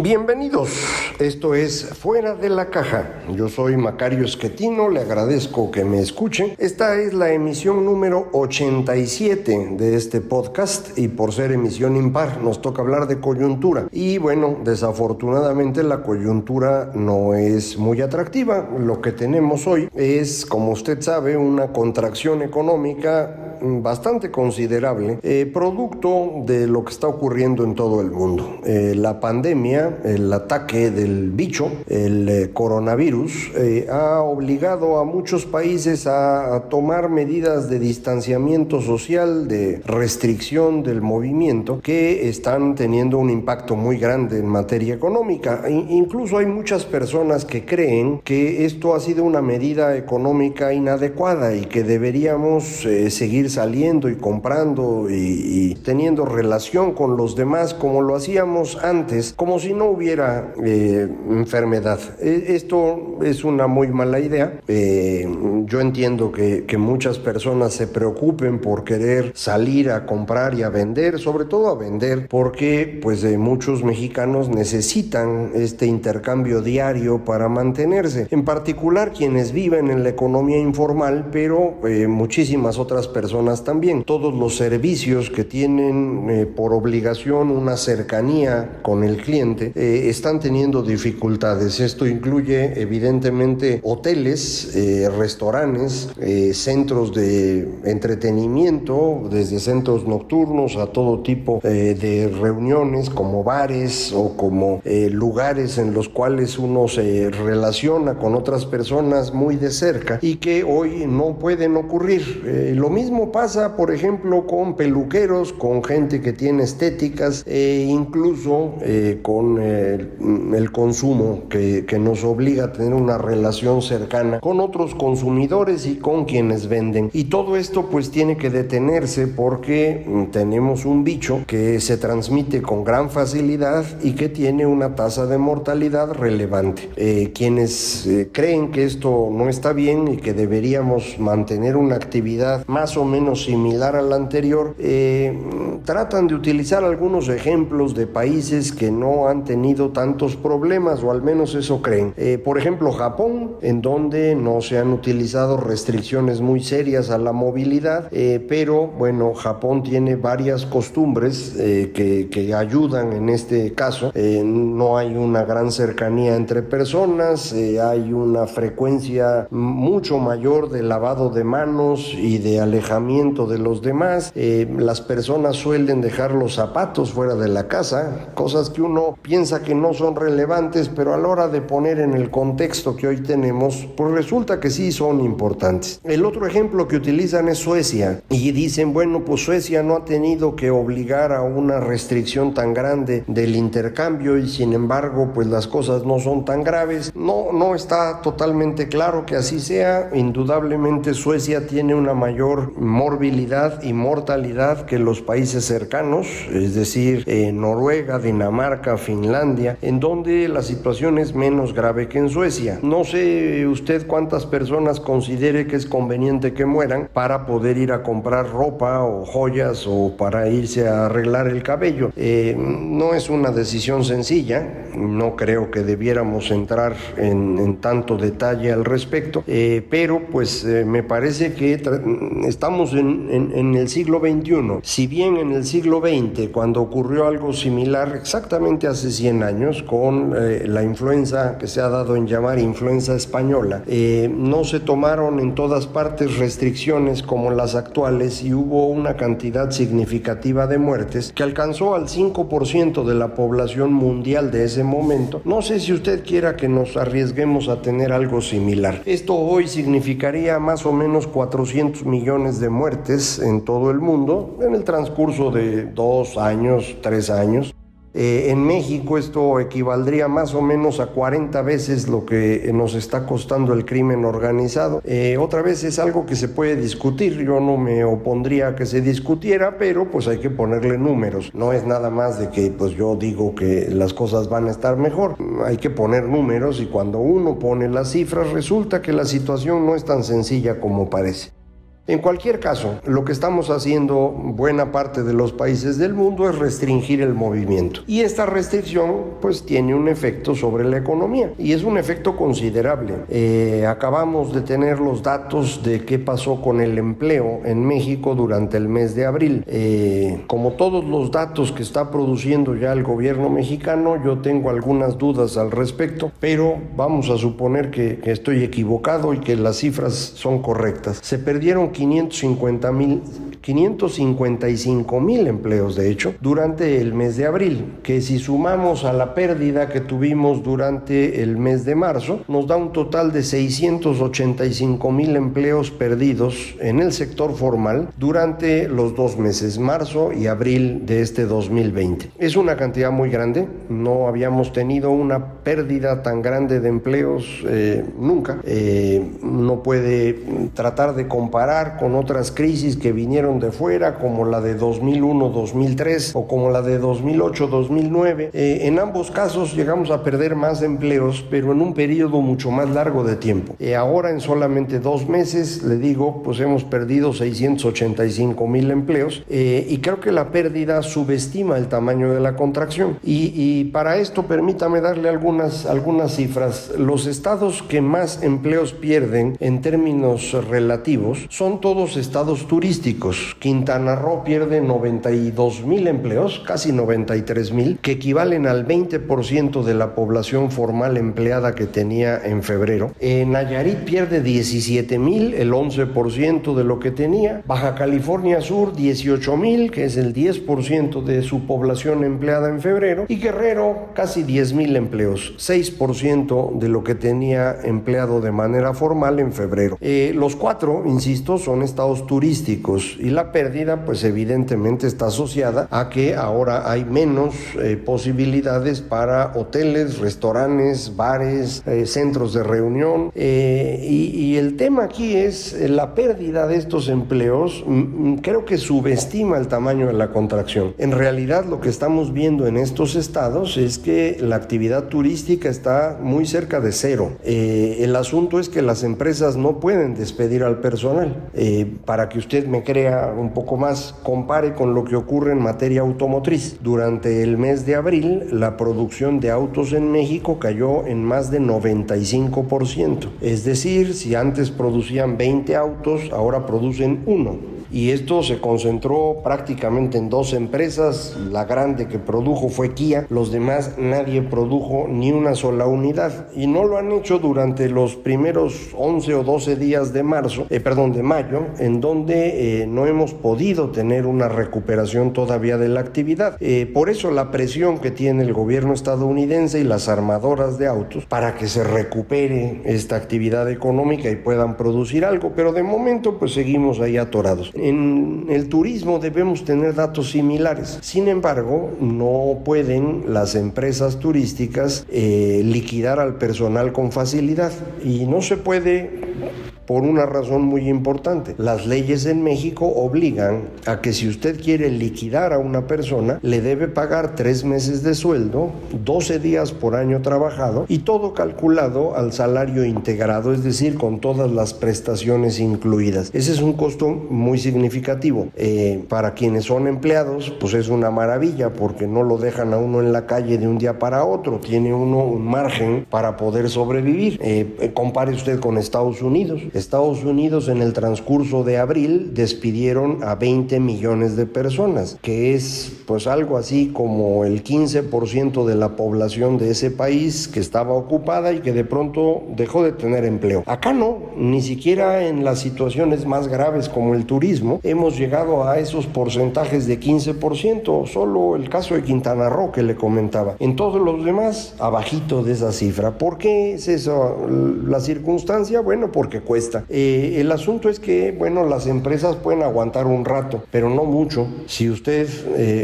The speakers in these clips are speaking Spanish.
Bienvenidos, esto es Fuera de la Caja. Yo soy Macario Schettino, le agradezco que me escuchen. Esta es la emisión número 87 de este podcast y por ser emisión impar nos toca hablar de coyuntura. Y bueno, desafortunadamente la coyuntura no es muy atractiva. Lo que tenemos hoy es, como usted sabe, una contracción económica bastante considerable, producto de lo que está ocurriendo en todo el mundo. La pandemia, el ataque del bicho, el coronavirus, ha obligado a muchos países a tomar medidas de distanciamiento social, de restricción del movimiento, que están teniendo un impacto muy grande en materia económica. Incluso hay muchas personas que creen que esto ha sido una medida económica inadecuada y que deberíamos seguir saliendo y comprando y teniendo relación con los demás como lo hacíamos antes, como si no hubiera enfermedad. Esto es una muy mala idea. Yo entiendo que muchas personas se preocupen por querer salir a comprar y a vender, sobre todo a vender, porque pues muchos mexicanos necesitan este intercambio diario para mantenerse, en particular quienes viven en la economía informal, pero muchísimas otras personas también. Todos los servicios que tienen por obligación una cercanía con el cliente están teniendo dificultades. Esto incluye evidentemente hoteles, restaurantes, centros de entretenimiento, desde centros nocturnos a todo tipo de reuniones como bares o como lugares en los cuales uno se relaciona con otras personas muy de cerca y que hoy no pueden ocurrir. Lo mismo pasa, por ejemplo, con peluqueros, con gente que tiene estéticas e incluso con el consumo que nos obliga a tener una relación cercana con otros consumidores y con quienes venden. Y todo esto pues tiene que detenerse porque tenemos un bicho que se transmite con gran facilidad y que tiene una tasa de mortalidad relevante. Quienes creen que esto no está bien y que deberíamos mantener una actividad más o menos similar a la anterior, tratan de utilizar algunos ejemplos de países que no han tenido tantos problemas, o al menos eso creen. Por ejemplo, Japón, en donde no se han utilizado restricciones muy serias a la movilidad, pero bueno, Japón tiene varias costumbres que ayudan en este caso. No hay una gran cercanía entre personas, hay una frecuencia mucho mayor de lavado de manos y de alejamiento de los demás. Las personas suelen dejar los zapatos fuera de la casa, cosas que uno piensa que no son relevantes, pero a la hora de poner en el contexto que hoy tenemos, pues resulta que sí son importantes. El otro ejemplo que utilizan es Suecia y dicen, bueno, pues Suecia no ha tenido que obligar a una restricción tan grande del intercambio y sin embargo, pues las cosas no son tan graves. No está totalmente claro que así sea. Indudablemente Suecia tiene una mayor morbilidad y mortalidad que los países cercanos, es decir, Noruega, Dinamarca, Finlandia, en donde la situación es menos grave que en Suecia. No sé usted cuántas personas considere que es conveniente que mueran para poder ir a comprar ropa o joyas o para irse a arreglar el cabello. No es una decisión sencilla, no creo que debiéramos entrar en tanto detalle al respecto, pero pues me parece que estamos en el siglo XXI. Si bien en el siglo XX, cuando ocurrió algo similar exactamente hace 100 años con la influenza que se ha dado en llamar influenza española, no se tomaron en todas partes restricciones como las actuales y hubo una cantidad significativa de muertes que alcanzó al 5% de la población mundial de ese momento. No sé si usted quiera que nos arriesguemos a tener algo similar. Esto hoy significaría más o menos 400 millones de muertes en todo el mundo en el transcurso de 2 años, 3 años. En México esto equivaldría más o menos a 40 veces lo que nos está costando el crimen organizado. Otra vez es algo que se puede discutir, yo no me opondría a que se discutiera, pero pues hay que ponerle números. No es nada más de que pues yo digo que las cosas van a estar mejor. Hay que poner números y cuando uno pone las cifras resulta que la situación no es tan sencilla como parece. En cualquier caso, lo que estamos haciendo buena parte de los países del mundo es restringir el movimiento. Y esta restricción pues tiene un efecto sobre la economía y es un efecto considerable. Acabamos de tener los datos de qué pasó con el empleo en México durante el mes de abril. Como todos los datos que está produciendo ya el gobierno mexicano, yo tengo algunas dudas al respecto, pero vamos a suponer que estoy equivocado y que las cifras son correctas. Se perdieron 555,000 empleos, de hecho, durante el mes de abril, que si sumamos a la pérdida que tuvimos durante el mes de marzo, nos da un total de 685,000 empleos perdidos en el sector formal durante los 2 meses, marzo y abril de este 2020. Es una cantidad muy grande, no habíamos tenido una pérdida tan grande de empleos nunca. No puede tratar de comparar con otras crisis que vinieron de fuera, como la de 2001-2003 o como la de 2008-2009. En ambos casos llegamos a perder más empleos, pero en un periodo mucho más largo de tiempo. Ahora en solamente 2 meses, le digo, pues hemos perdido 685,000 empleos y creo que la pérdida subestima el tamaño de la contracción. Y para esto permítame darle algunas cifras. Los estados que más empleos pierden en términos relativos son todos estados turísticos. Quintana Roo pierde 92,000 empleos, casi 93,000, que equivalen al 20% de la población formal empleada que tenía en febrero. Nayarit pierde 17,000, el 11% de lo que tenía. Baja California Sur 18,000, que es el 10% de su población empleada en febrero. Y Guerrero casi 10,000 empleos, 6% de lo que tenía empleado de manera formal en febrero. Los 4, insisto, son estados turísticos y la pérdida pues evidentemente está asociada a que ahora hay menos posibilidades para hoteles, restaurantes, bares, centros de reunión y el tema aquí es la pérdida de estos empleos. Creo que subestima el tamaño de la contracción. En realidad lo que estamos viendo en estos estados es que la actividad turística está muy cerca de cero. El asunto es que las empresas no pueden despedir al personal. Para que usted me crea un poco más, compare con lo que ocurre en materia automotriz. Durante el mes de abril, la producción de autos en México cayó en más de 95%. Es decir, si antes producían 20 autos, ahora producen 1. Y esto se concentró prácticamente en 2 empresas. La grande que produjo fue Kia, los demás nadie produjo ni una sola unidad y no lo han hecho durante los primeros 11 o 12 días de mayo, en donde no hemos podido tener una recuperación todavía de la actividad. Por eso la presión que tiene el gobierno estadounidense y las armadoras de autos para que se recupere esta actividad económica y puedan producir algo, pero de momento pues seguimos ahí atorados. En el turismo debemos tener datos similares. Sin embargo, no pueden las empresas turísticas liquidar al personal con facilidad y no se puede por una razón muy importante. Las leyes en México obligan a que si usted quiere liquidar a una persona, le debe pagar 3 meses de sueldo, 12 días por año trabajado y todo calculado al salario integrado, es decir, con todas las prestaciones incluidas. Ese es un costo muy significativo. Para quienes son empleados, pues es una maravilla porque no lo dejan a uno en la calle de un día para otro. Tiene uno un margen para poder sobrevivir. Compare usted con Estados Unidos. Estados Unidos en el transcurso de abril despidieron a 20 millones de personas, que es pues algo así como el 15% de la población de ese país que estaba ocupada y que de pronto dejó de tener empleo. Acá no, ni siquiera en las situaciones más graves como el turismo hemos llegado a esos porcentajes de 15%, solo el caso de Quintana Roo que le comentaba. En todos los demás, abajito de esa cifra. ¿Por qué es eso la circunstancia? Bueno, porque cuesta. El asunto es que, bueno, las empresas pueden aguantar un rato, pero no mucho. Si usted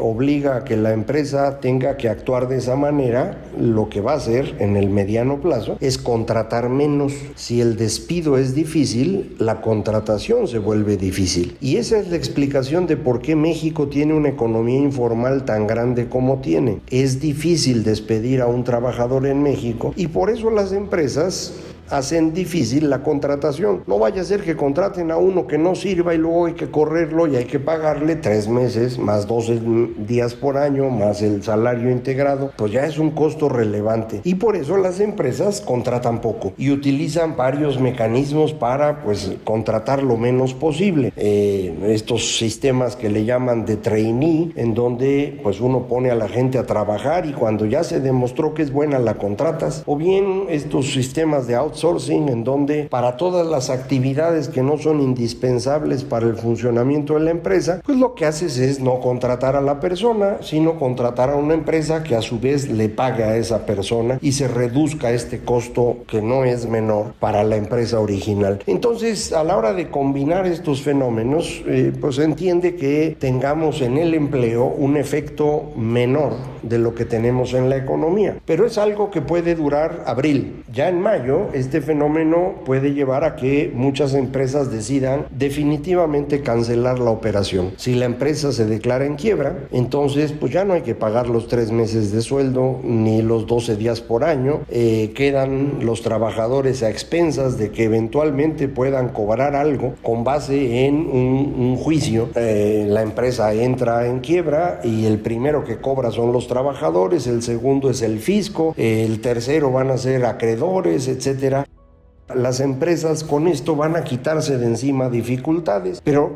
obliga a que la empresa tenga que actuar de esa manera, lo que va a hacer en el mediano plazo es contratar menos. Si el despido es difícil, la contratación se vuelve difícil. Y esa es la explicación de por qué México tiene una economía informal tan grande como tiene. Es difícil despedir a un trabajador en México y por eso las empresas hacen difícil la contratación. No vaya a ser que contraten a uno que no sirva y luego hay que correrlo y hay que pagarle 3 meses más 12 días por año más el salario integrado, pues ya es un costo relevante. Y por eso las empresas contratan poco y utilizan varios mecanismos para pues contratar lo menos posible. Estos sistemas que le llaman de trainee, en donde pues uno pone a la gente a trabajar y cuando ya se demostró que es buena la contratas, o bien estos sistemas de outsourcing en donde para todas las actividades que no son indispensables para el funcionamiento de la empresa, pues lo que haces es no contratar a la persona, sino contratar a una empresa que a su vez le pague a esa persona y se reduzca este costo que no es menor para la empresa original. Entonces, a la hora de combinar estos fenómenos, pues se entiende que tengamos en el empleo un efecto menor de lo que tenemos en la economía, pero es algo que puede durar abril. Ya en mayo, este fenómeno puede llevar a que muchas empresas decidan definitivamente cancelar la operación. Si la empresa se declara en quiebra, entonces pues ya no hay que pagar los 3 meses de sueldo ni los 12 días por año. Quedan los trabajadores a expensas de que eventualmente puedan cobrar algo con base en un juicio. La empresa entra en quiebra y el primero que cobra son los trabajadores, el segundo es el fisco, el tercero van a ser acreedores, etcétera. Las empresas con esto van a quitarse de encima dificultades, pero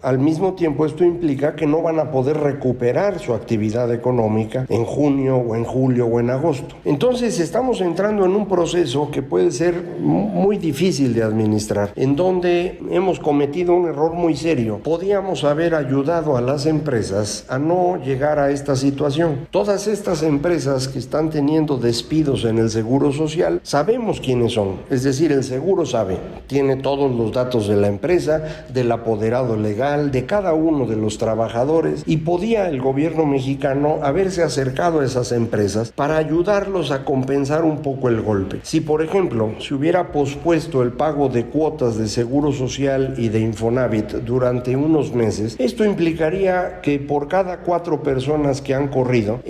al mismo tiempo esto implica que no van a poder recuperar su actividad económica en junio o en julio o en agosto. Entonces estamos entrando en un proceso que puede ser muy difícil de administrar, en donde hemos cometido un error muy serio. Podíamos haber ayudado a las empresas a no llegar a esta situación. Todas estas empresas que están teniendo despidos en el Seguro Social, sabemos quiénes son, es decir, el seguro sabe, tiene todos los datos de la empresa, del apoderado legal, de cada uno de los trabajadores, y podía el gobierno mexicano haberse acercado a esas empresas para ayudarlos a compensar un poco el golpe. Si, por ejemplo, se hubiera pospuesto el pago de cuotas de Seguro Social y de Infonavit durante unos meses, esto implicaría que por cada 4 personas que han corrido,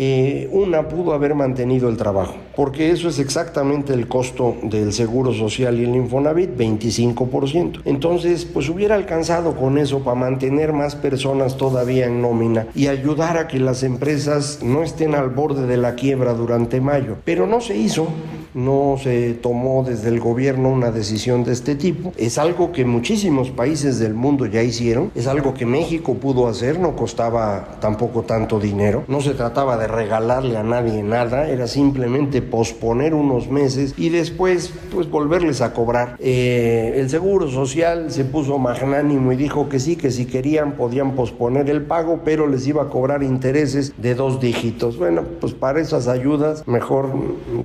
una pudo haber mantenido el trabajo, porque eso es exactamente el costo del Seguro Social y el Infonavit, 25%. Entonces, pues hubiera alcanzado con eso para mantener más personas todavía en nómina y ayudar a que las empresas no estén al borde de la quiebra durante mayo. Pero no se hizo. No se tomó desde el gobierno una decisión de este tipo. Es algo que muchísimos países del mundo ya hicieron, es algo que México pudo hacer, no costaba tampoco tanto dinero, no se trataba de regalarle a nadie nada, era simplemente posponer unos meses y después pues volverles a cobrar. El Seguro Social se puso magnánimo y dijo que sí, que si querían podían posponer el pago, pero les iba a cobrar intereses de 2 dígitos. Bueno, pues para esas ayudas mejor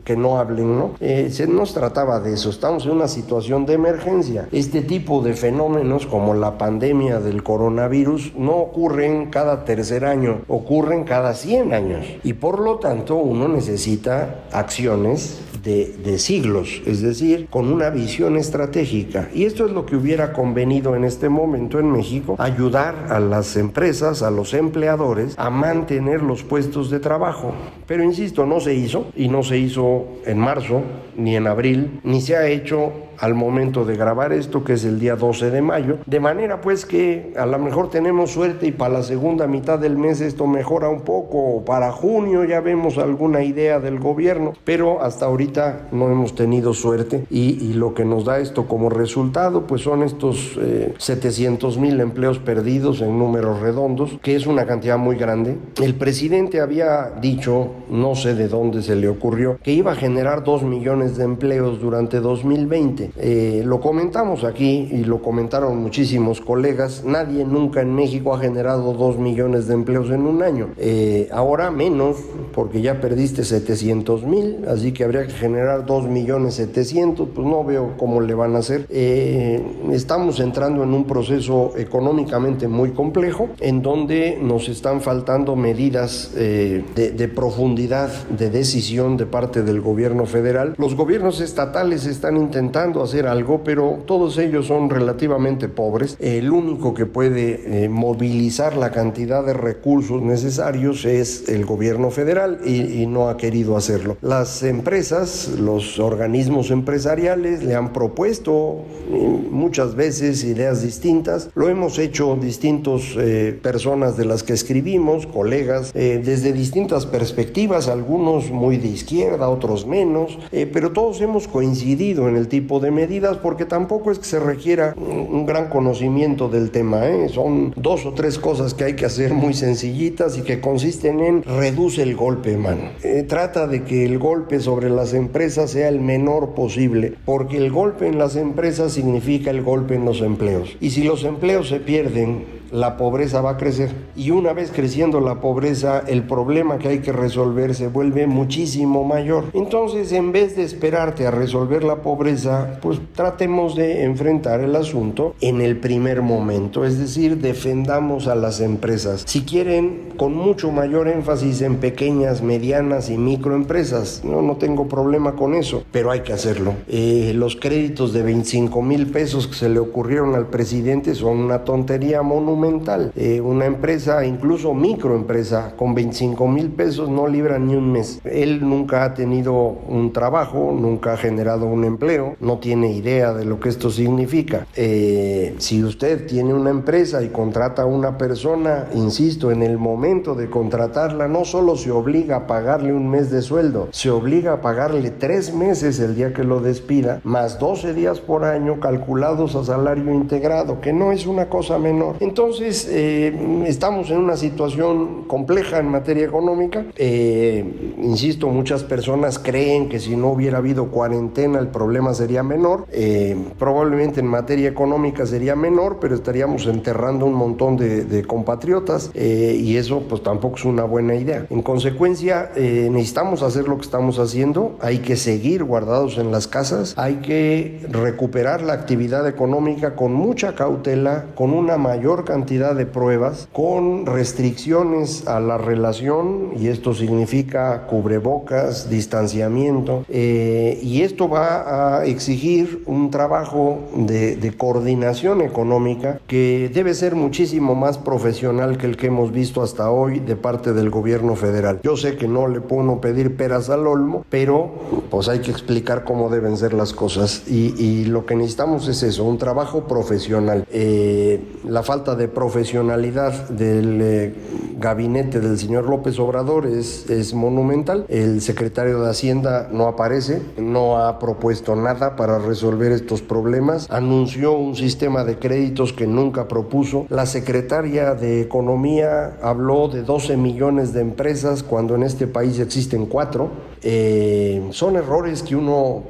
que no hablen, ¿no? No se trataba de eso, estamos en una situación de emergencia. Este tipo de fenómenos como la pandemia del coronavirus no ocurren cada tercer año, ocurren cada 100 años y por lo tanto uno necesita acciones de siglos, es decir, con una visión estratégica. Y esto es lo que hubiera convenido en este momento en México, ayudar a las empresas, a los empleadores, a mantener los puestos de trabajo. Pero insisto, no se hizo, y no se hizo en marzo, ni en abril, ni se ha hecho al momento de grabar esto, que es el día 12 de mayo, de manera pues que a lo mejor tenemos suerte y para la segunda mitad del mes esto mejora un poco, o para junio ya vemos alguna idea del gobierno, pero hasta ahorita no hemos tenido suerte y lo que nos da esto como resultado pues son estos 700,000 empleos perdidos en números redondos, que es una cantidad muy grande. El presidente había dicho, no sé de dónde se le ocurrió, que iba a generar 2 millones de empleos durante 2020. Lo comentamos aquí y lo comentaron muchísimos colegas. Nadie nunca en México ha generado 2 millones de empleos en un año. Ahora menos, porque ya perdiste 700,000, así que habría que generar 2.700.000, pues no veo cómo le van a hacer. Estamos entrando en un proceso económicamente muy complejo, en donde nos están faltando medidas de profundidad de decisión de parte del gobierno federal. Los gobiernos estatales están intentando intentando hacer algo, pero todos ellos son relativamente pobres. El único que puede movilizar la cantidad de recursos necesarios es el gobierno federal y no ha querido hacerlo. Las empresas, los organismos empresariales le han propuesto muchas veces ideas distintas. Lo hemos hecho distintos personas de las que escribimos, colegas, desde distintas perspectivas, algunos muy de izquierda, otros menos, pero todos hemos coincidido en el tipo de medidas porque tampoco es que se requiera un gran conocimiento del tema, son 2 o 3 cosas que hay que hacer muy sencillitas y que consisten en reduce el golpe, mano. Trata de que el golpe sobre las empresas sea el menor posible, porque el golpe en las empresas significa el golpe en los empleos. Y si los empleos se pierden, la pobreza va a crecer. Y una vez creciendo la pobreza, el problema que hay que resolver se vuelve muchísimo mayor. Entonces, en vez de esperarte a resolver la pobreza, pues tratemos de enfrentar el asunto en el primer momento, es decir, defendamos a las empresas. Si quieren, con mucho mayor énfasis en pequeñas, medianas y microempresas, no tengo problema con eso, pero hay que hacerlo. Los créditos de 25,000 pesos que se le ocurrieron al presidente son una tontería monumental. Una empresa, incluso microempresa, con 25,000 pesos no libra ni un mes. Él nunca ha tenido un trabajo, nunca ha generado un empleo, no tiene idea de lo que esto significa. Si usted tiene una empresa y contrata a una persona, insisto, en el momento de contratarla, no solo se obliga a pagarle un mes de sueldo, se obliga a pagarle 3 meses el día que lo despida, más 12 días por año calculados a salario integrado, que no es una cosa menor. Entonces, estamos en una situación compleja en materia económica. Insisto, muchas personas creen que si no hubiera habido cuarentena el problema sería menor. Probablemente en materia económica sería menor, pero estaríamos enterrando un montón de compatriotas y eso pues tampoco es una buena idea. En consecuencia, necesitamos hacer lo que estamos haciendo. Hay que seguir guardados en las casas. Hay que recuperar la actividad económica con mucha cautela, con una mayor cantidad de pruebas, con restricciones a la relación, y esto significa cubrebocas, distanciamiento, y esto va a exigir un trabajo de coordinación económica que debe ser muchísimo más profesional que el que hemos visto hasta hoy de parte del gobierno federal. Yo sé que no le puedo uno pedir peras al olmo, pero pues hay que explicar cómo deben ser las cosas y lo que necesitamos es eso, un trabajo profesional. La falta de profesionalidad del gabinete del señor López Obrador es monumental. El secretario de Hacienda no aparece, no ha propuesto nada para resolver estos problemas, anunció un sistema de créditos que nunca propuso. La secretaria de Economía habló de 12 millones de empresas cuando en este país existen 4. Son errores que uno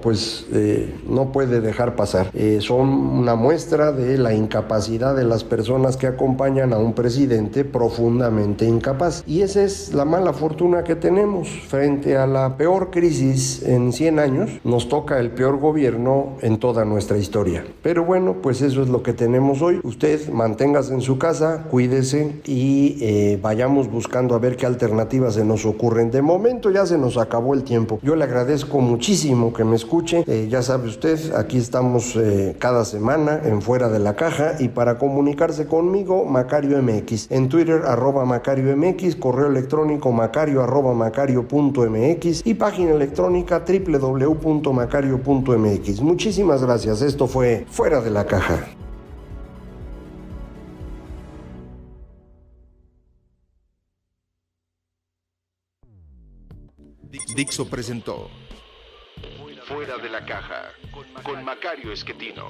no puede dejar pasar. Son una muestra de la incapacidad de las personas que acompañan a un presidente profundamente incapaz. Y esa es la mala fortuna que tenemos. Frente a la peor crisis en 100 años, nos toca el peor gobierno en toda nuestra historia. Pero bueno, pues eso es lo que tenemos hoy. Usted manténgase en su casa, cuídese y vayamos buscando a ver qué alternativas se nos ocurren. De momento ya se nos acabó el tiempo. Yo le agradezco muchísimo que me escuche. Ya sabe usted, aquí estamos cada semana en Fuera de la Caja, y para comunicarse conmigo, Macario MX. En Twitter, @Macario MX, correo electrónico macario@macario.mx y página electrónica www.macario.mx. Muchísimas gracias. Esto fue Fuera de la Caja. Dixo presentó Fuera de la Caja con Macario Esquetino.